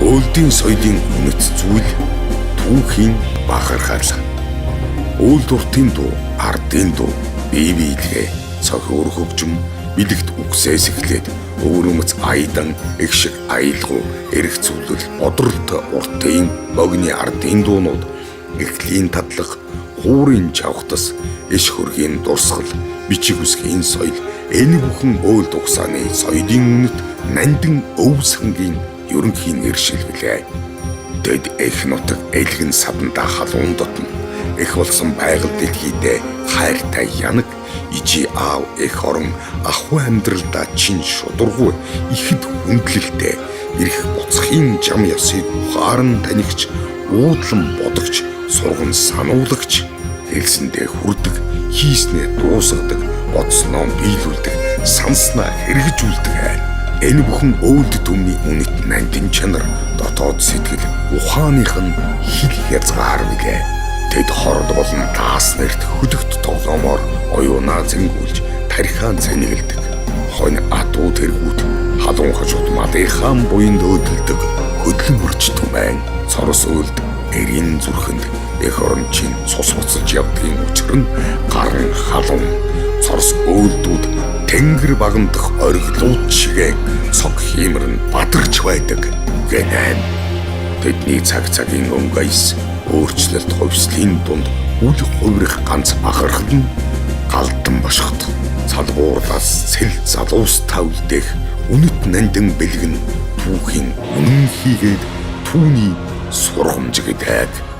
Өөлдийн соёлын үнэт зүйл түүхийн бахархал. Өөл дуртын дуу, ардын дуу, бие биелгээ, цохиур хөгжим, бэлэгт үгсээс эхлээд өвөрмөц айдан, их шиг аялгау, эрх зүйлэл, бодролт уртын, богны ардын дуунууд, эхлийн тадлах, хуурын чавхтас, иш хөргийн дурсгал, бичиг үсгийн соёл, энэ бүхэн өөл дугсааны соёлын үнэт нандин өв сангийн ерөнхий нэр шилбэлээ. Тэд их нутаг элгэн садандаа халуун дотно их болсон байгаль дэлхийдээ хайртай янаг, ижи аав их орон ахуй амьдралдаа чин шударгүй ихэд хүндлэлтэй эрх буцхын жам ясыг ухаан танигч, уудлан бодогч, сурган сануулагч, хэлсэндээ хүрдэг, хийснээ дуусгадаг, бодсноо биелүүлдэг, санснаа хэрэгжүүлдэг айн. Энэ бүхэн өөлд түмний үнэт нандин чанар, дотоод сэтгэл, ухааных нь хил хязгаар билээ. Тэд хорд болон таас нэрт хөдөгт тоглоомоор оюунаа зэнгүүлж, тархиан цэнгэлдэг. Хонь атуу тэргүүд, халуун хажууд малынхаан буйнд өөдөлдөг, хөдлөн өрч түмэн, цорос өөлд, эрийн зүрхэнд, эх орончийн цус буцаж явдгийн учир нь гарн халуун, цорос өөлдүүд тэнгэр багандах ориглууд шигээ цог хиймэр нь бадарч байдаг гэнэ. Тэдний цаг цагийн өнгөйс өөрчлөлт хувьслын дунд үл хувирах ганц бахархал нь галдан бошхот салбуурлаас цэл залуус тавлдэх үнэт нандин бэлгэн түүхийн үнэн хийгээд түүний сургамж гэдэг.